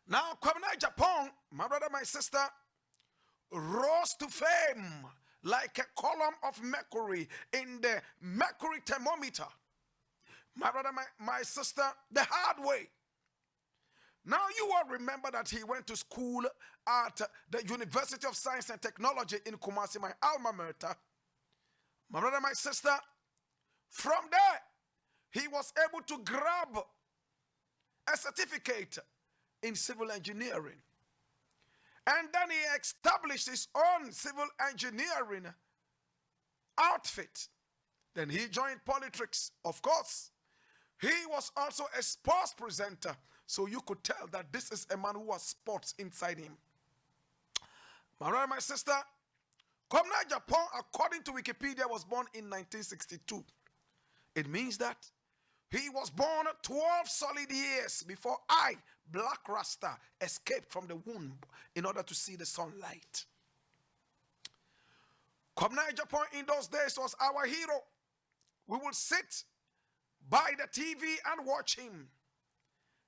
Now, Kwabena Agyapong, my brother, my sister, rose to fame like a column of mercury in the mercury thermometer. My brother, my sister, the hard way. Now you all remember that he went to school at the University of Science and Technology in Kumasi, my alma mater. My brother, my sister, from there, he was able to grab a certificate in civil engineering. And then he established his own civil engineering outfit. Then he joined politics, of course. He was also a sports presenter, so you could tell that this is a man who has sports inside him. My brother, my sister, Kwabena Agyapong, according to Wikipedia, was born in 1962. It means that he was born 12 solid years before I, Blakk Rasta, escaped from the womb in order to see the sunlight. Kwabena Agyapong in those days was our hero. We would sit by the TV and watch him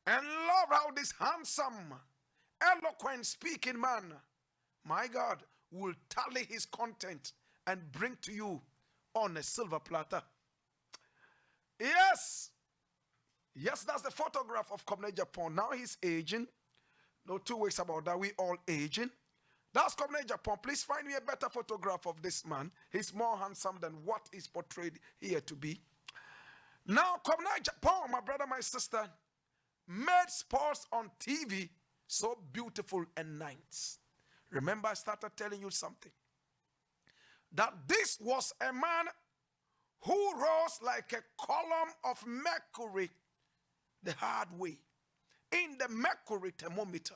and love how this handsome, eloquent speaking man, my God, will tally his content and bring to you on a silver platter. Yes, that's the photograph of Kwabena Agyapong. Now he's aging. No two ways about that. We all aging. That's Kwabena Agyapong. Please find me a better photograph of this man. He's more handsome than what is portrayed here to be. Now, Kwabena Agyapong, my brother, my sister, made sports on TV so beautiful and nice. Remember, I started telling you something. That this was a man who rose like a column of mercury the hard way in the mercury thermometer.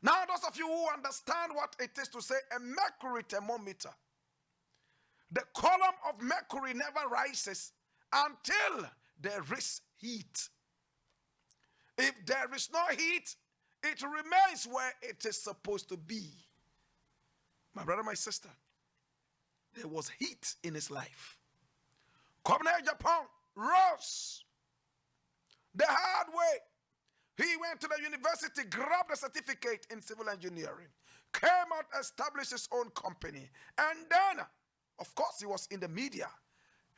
Now, those of you who understand what it is to say a mercury thermometer, the column of mercury never rises until there is heat. If there is no heat, it remains where it is supposed to be. My brother, my sister, there was heat in his life. Kwabena Agyapong rose the hard way. He went to the university, grabbed a certificate in civil engineering, came out, established his own company, and then, of course, he was in the media.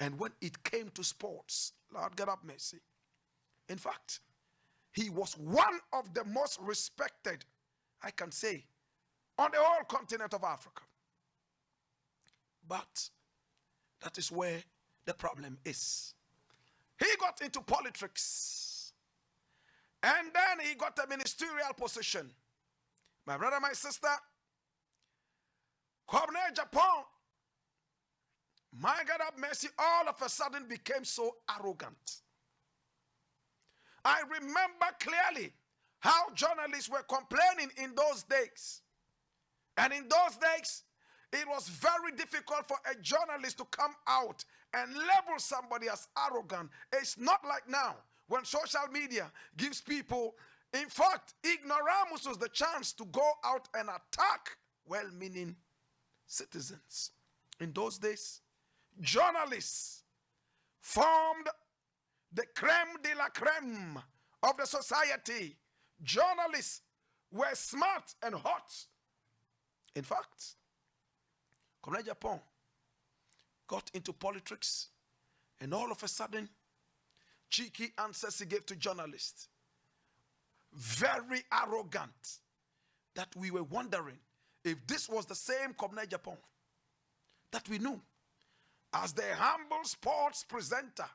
And when it came to sports, Lord God have mercy. In fact, he was one of the most respected, I can say, on the whole continent of Africa. But that is where the problem is. He got into politics. And then he got a ministerial position. My brother, my sister, Kwabena Agyapong, my God have mercy, all of a sudden became so arrogant. I remember clearly how journalists were complaining in those days. And in those days, it was very difficult for a journalist to come out and label somebody as arrogant. It's not like now when social media gives people, in fact, ignoramuses, the chance to go out and attack well-meaning citizens. In those days, journalists formed the creme de la creme of the society. Journalists were smart and hot. In fact, Kwabena Agyapong got into politics, and all of a sudden, cheeky answers he gave to journalists, very arrogant, that we were wondering if this was the same Kwabena Agyapong that we knew as the humble sports presenter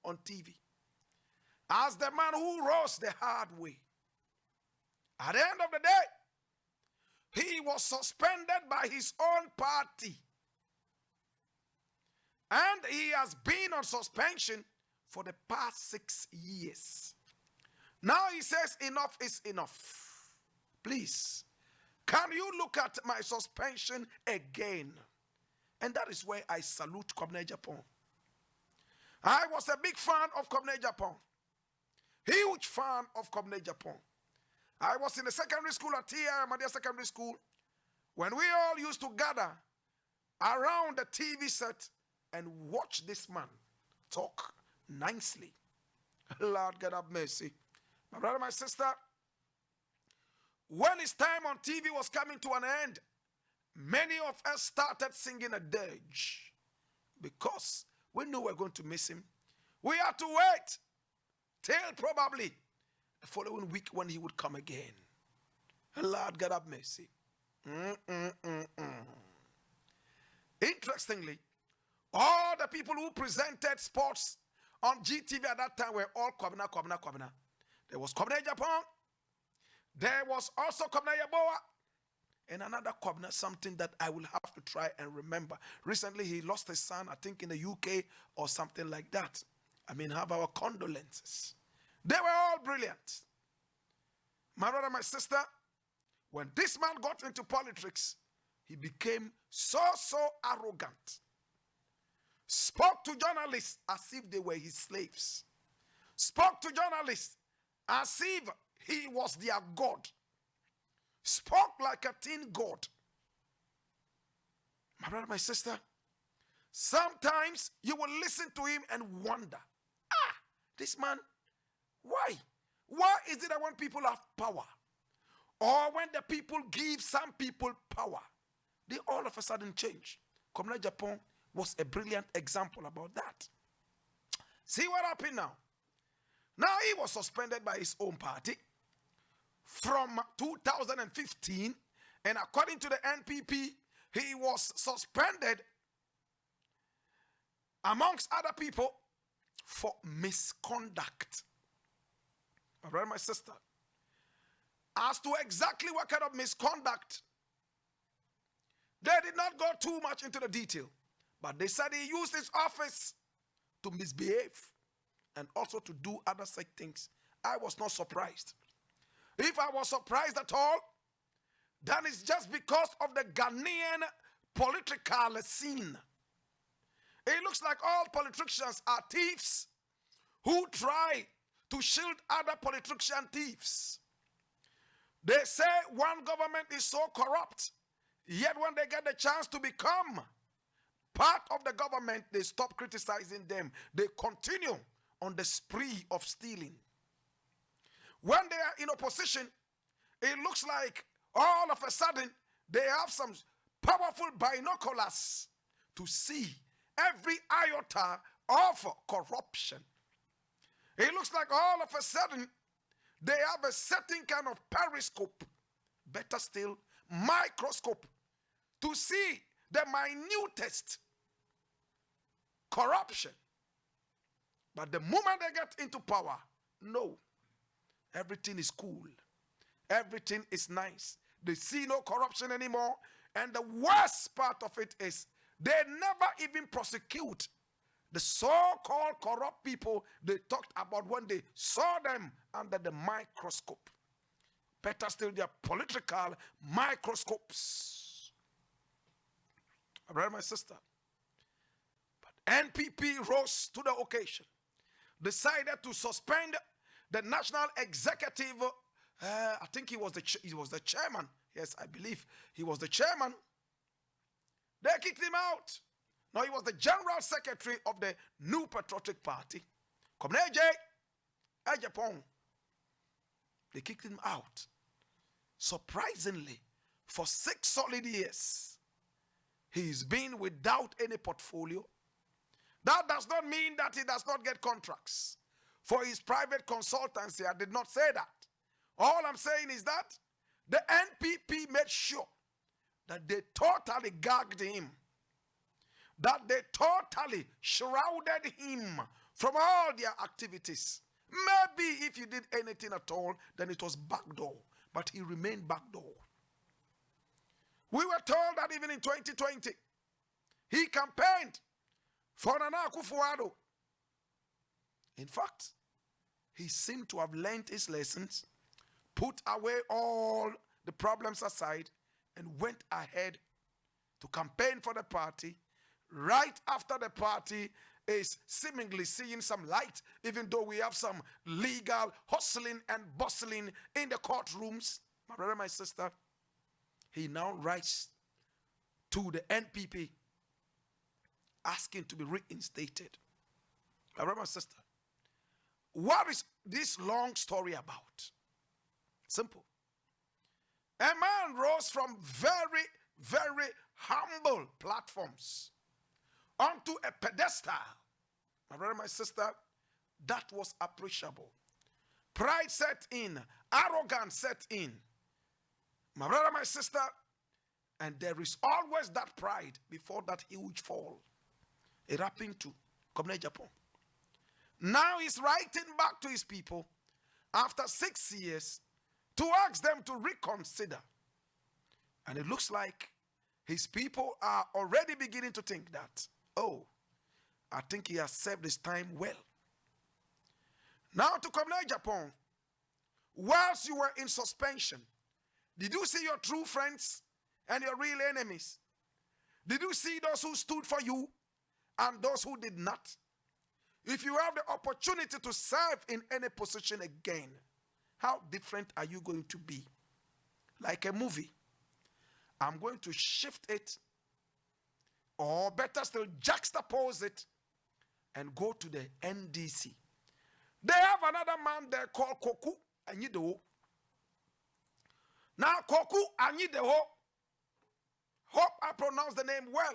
on TV, as the man who rose the hard way. At the end of the day, he was suspended by his own party. And he has been on suspension for the past 6 years. Now he says enough is enough. Please, can you look at my suspension again? And that is where I salute Kwabena Agyapong. I was a big fan of Kwabena Agyapong. Huge fan of Kwabena Agyapong. I was in the secondary school at TR, Madia Secondary School, when we all used to gather around the TV set and watch this man talk nicely. Lord God have mercy. My brother, my sister, when his time on TV was coming to an end, many of us started singing a dirge because we knew we were going to miss him. We had to wait till probably the following week when he would come again. And Lord God have mercy. Interestingly, all the people who presented sports on GTV at that time were all Kwabena. There was Kwabena Agyapong. There was also Kwabena Yaboa. And another Kwabena, something that I will have to try and remember. Recently, he lost his son, I think in the UK or something like that. I mean, have our condolences. They were all brilliant. My brother, my sister, when this man got into politics, he became so arrogant. Spoke to journalists as if they were his slaves. Spoke to journalists as if he was their God. Spoke like a teen god. My brother, my sister, sometimes you will listen to him and wonder, this man, why? Why is it that when people have power, or when the people give some people power, they all of a sudden change? Kwabena Agyapong was a brilliant example about that. See what happened now? Now he was suspended by his own party from 2015, and according to the NPP, he was suspended amongst other people for misconduct. My brother, my sister, as to exactly what kind of misconduct, they did not go too much into the detail, but they said he used his office to misbehave and also to do other such things. I was not surprised. If I was surprised at all, then it's just because of the Ghanaian political scene. It looks like all politicians are thieves who try to shield other politician thieves. They say one government is so corrupt, yet when they get the chance to become part of the government, they stop criticizing them. They continue on the spree of stealing. When they are in opposition, it looks like all of a sudden they have some powerful binoculars to see every iota of corruption. It looks like all of a sudden they have a certain kind of periscope, better still, microscope, to see the minutest corruption. But the moment they get into power, no. Everything is cool. Everything is nice. They see no corruption anymore. And the worst part of it is they never even prosecute the so-called corrupt people they talked about when they saw them under the microscope. Better still, they are political microscopes. My brother, my sister. But NPP rose to the occasion, decided to suspend the national executive. I think he was the chairman. Yes, I believe he was the chairman. They kicked him out. Now he was the general secretary of the New Patriotic Party. Kwabena Agyapong. They kicked him out. Surprisingly, for 6 solid years, he's been without any portfolio. That does not mean that he does not get contracts for his private consultancy. I did not say that. All I'm saying is that the NPP made sure that they totally gagged him, that they totally shrouded him from all their activities. Maybe if you did anything at all, then it was backdoor, but he remained backdoor. We were told that even in 2020, he campaigned for Nana Akufo-Addo. In fact, he seemed to have learned his lessons, put away all the problems aside, and went ahead to campaign for the party. Right after the party is seemingly seeing some light, even though we have some legal hustling and bustling in the courtrooms. My brother, my sister, he now writes to the NPP asking to be reinstated. My brother, my sister, what is this long story about? Simple. A man rose from very, very humble platforms onto a pedestal. My brother, my sister, that was appreciable. Pride set in, arrogance set in. My brother, my sister, and there is always that pride before that huge fall. It happened to Agyapong. Now he's writing back to his people after 6 years to ask them to reconsider. And it looks like his people are already beginning to think that, oh, I think he has served his time well. Now to Agyapong, whilst you were in suspension, did you see your true friends and your real enemies? Did you see those who stood for you and those who did not? If you have the opportunity to serve in any position again, how different are you going to be? Like a movie, I'm going to shift it, or better still, juxtapose it and go to the NDC. They have another man there called Koku Anyideho. Now, Koku Anyideho, hope I pronounce the name well.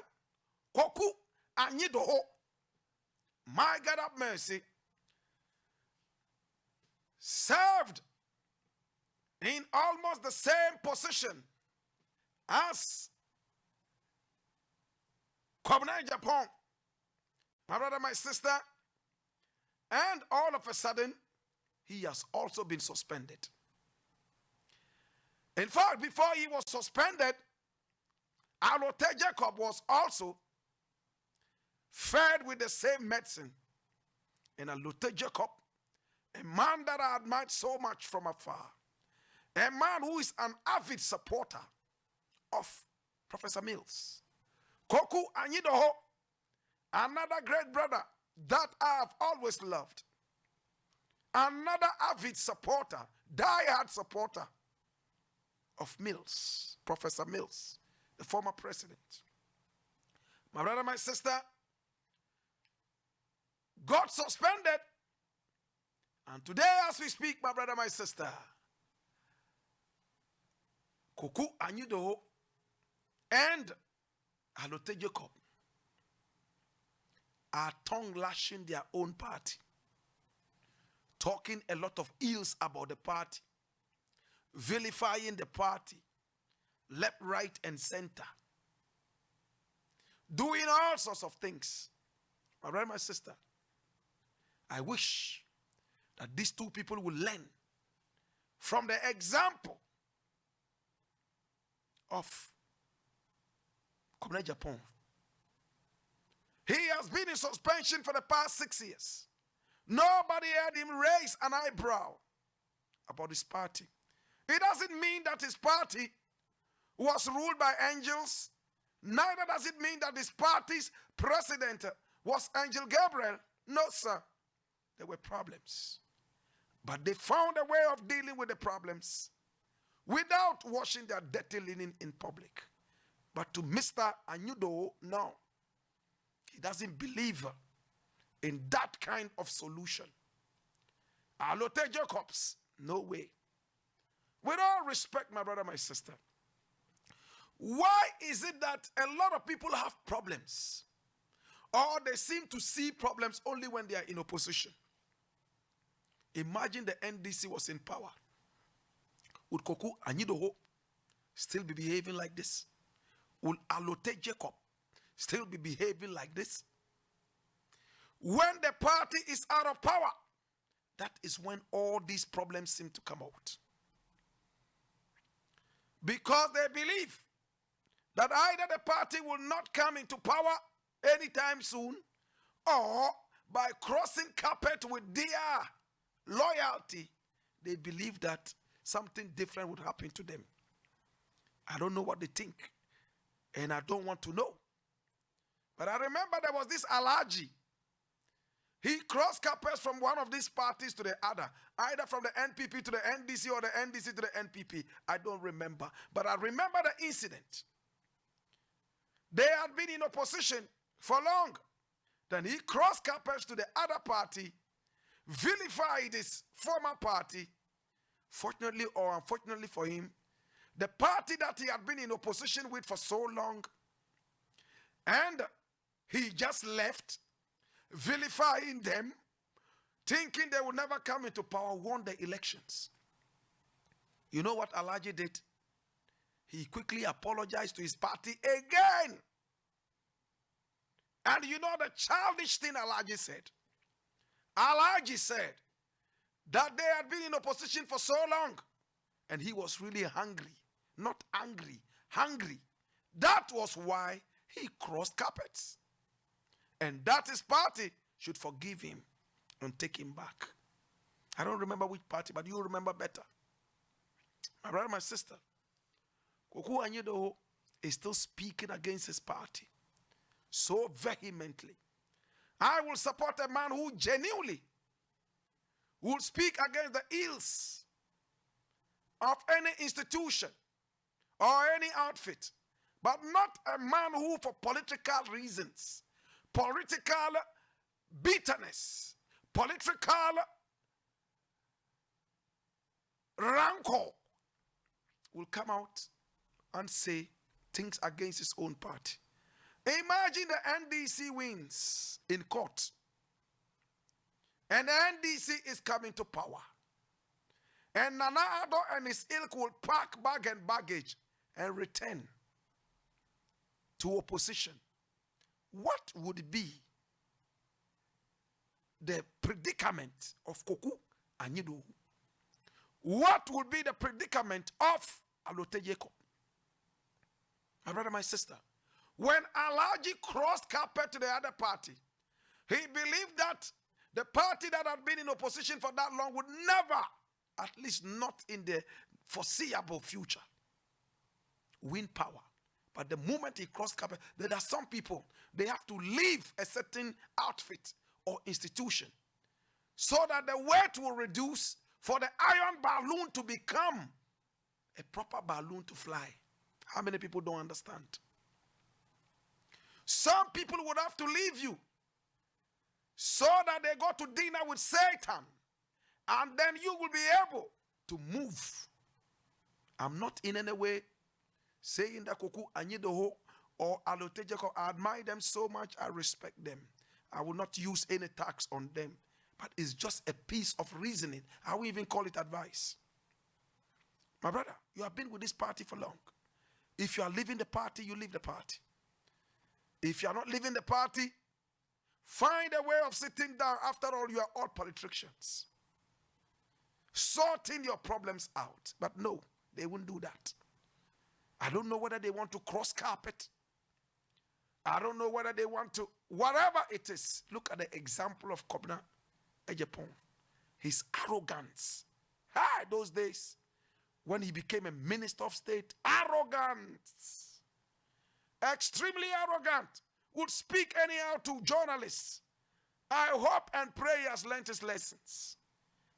Koku Anyideho. My God have mercy. Served in almost the same position as Agyapong, my brother, my sister, and all of a sudden, he has also been suspended. In fact, before he was suspended, Jacob was also fed with the same medicine. And Jacob, a man that I admired so much from afar, a man who is an avid supporter of Professor Mills, Koku Anyideho, another great brother that I have always loved, another avid supporter, diehard supporter of Mills, Professor Mills, the former president. My brother, my sister, got suspended. And today, as we speak, my brother, my sister, Koku Anyideho and Jacob are tongue-lashing their own party, talking a lot of ills about the party, vilifying the party, left, right, and center, doing all sorts of things. My brother, my sister, I wish that these two people will learn from the example of Agyapong. He has been in suspension for the past 6 years. Nobody heard him raise an eyebrow about his party. It doesn't mean that his party was ruled by angels. Neither does it mean that his party's president was Angel Gabriel. No, sir. There were problems. But they found a way of dealing with the problems without washing their dirty linen in public. But to Mr. Anyideho, no. He doesn't believe in that kind of solution. Jacobs, no way. With all respect, my brother, my sister, why is it that a lot of people have problems? Or they seem to see problems only when they are in opposition? Imagine the NDC was in power. Would Koku Anyideho still be behaving like this? Will Jacob still be behaving like this? When the party is out of power, that is when all these problems seem to come out. Because they believe that either the party will not come into power anytime soon, or by crossing carpet with their loyalty, they believe that something different would happen to them. I don't know what they think, and I don't want to know. But I remember there was this Alhaji. He crossed carpets from one of these parties to the other, either from the NPP to the NDC or the NDC to the NPP. I don't remember. But I remember the incident. They had been in opposition for long. Then he crossed carpets to the other party, vilified his former party. Fortunately or unfortunately for him, the party that he had been in opposition with for so long, and he just left, vilifying them, thinking they would never come into power, won the elections. You know what Alhaji did? He quickly apologized to his party again. And you know the childish thing Alhaji said? Alhaji said that they had been in opposition for so long, and he was really hungry. Not angry, hungry. That was why he crossed carpets. And that his party should forgive him and take him back. I don't remember which party, but you remember better. My brother, my sister, Kuku Anyidoho is still speaking against his party so vehemently. I will support a man who genuinely will speak against the ills of any institution or any outfit, but not a man who, for political reasons, political bitterness, political rancor, will come out and say things against his own party. Imagine the NDC wins in court, and the NDC is coming to power, and Nana Addo and his ilk will pack bag and baggage and return to opposition. What would be the predicament of Koku Anyido? What would be the predicament of Alote Jacob? My brother, my sister, when Alhaji crossed carpet to the other party, he believed that the party that had been in opposition for that long would never, at least not in the foreseeable future, win power. But the moment he crossed carpet, there are some people, they have to leave a certain outfit or institution so that the weight will reduce for the iron balloon to become a proper balloon to fly. How many people don't understand? Some people would have to leave you so that they go to dinner with Satan, and then you will be able to move. I'm not in any way saying that Kuku Anyidoho or Alote Jacob, I admire them so much, I respect them. I will not use any tax on them. But it's just a piece of reasoning. I will even call it advice. My brother, you have been with this party for long. If you are leaving the party, you leave the party. If you are not leaving the party, find a way of sitting down. After all, you are all politicians. Sorting your problems out. But no, they won't do that. I don't know whether they want to cross carpet. I don't know whether they want to, whatever it is. Look at the example of Kwabena Agyapong. His arrogance. Those days when he became a minister of state, arrogance. Extremely arrogant. Would speak anyhow to journalists. I hope and pray he has learned his lessons.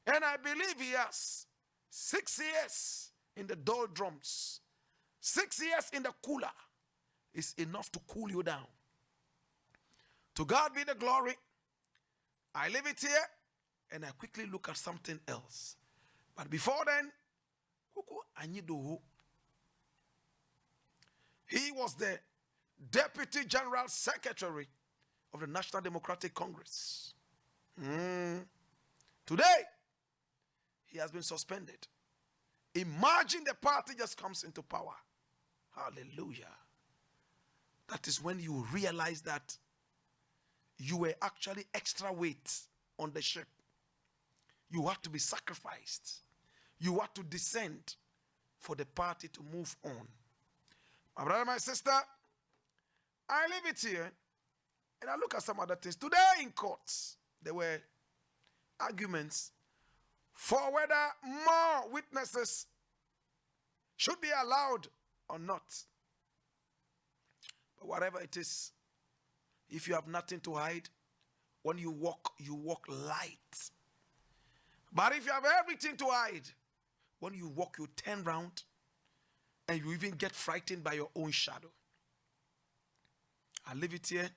And I believe he has. 6 years in the doldrums, 6 years in the cooler is enough to cool you down. To God be the glory. I leave it here and I quickly look at something else. But before then, Kuku Anyidoho, he was the Deputy General Secretary of the National Democratic Congress. Today, he has been suspended. Imagine the party just comes into power. Hallelujah. That is when you realize that you were actually extra weight on the ship. You had to be sacrificed. You had to descend for the party to move on. My brother, my sister, I leave it here and I look at some other things. Today in courts, there were arguments for whether more witnesses should be allowed or not. But whatever it is, if you have nothing to hide, when you walk light. But if you have everything to hide, when you walk, you turn round and you even get frightened by your own shadow. I'll leave it here.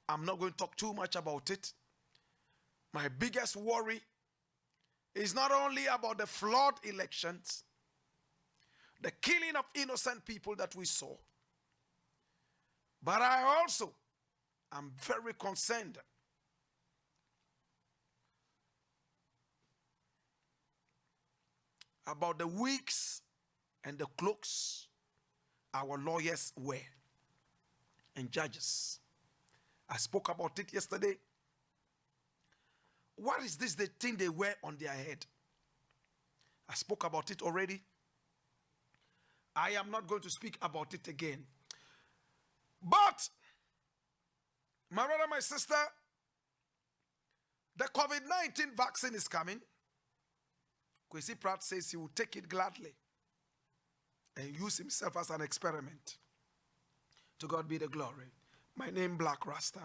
I'm not going to talk too much about it. My biggest worry is not only about the flawed elections, the killing of innocent people that we saw. But I also am very concerned about the wigs and the cloaks our lawyers wear and judges. I spoke about it yesterday. What is this, the thing they wear on their head? I spoke about it already. I am not going to speak about it again. But, my brother, my sister, the COVID-19 vaccine is coming. Kwesi Pratt says he will take it gladly and use himself as an experiment. To God be the glory. My name, Blakk Rasta.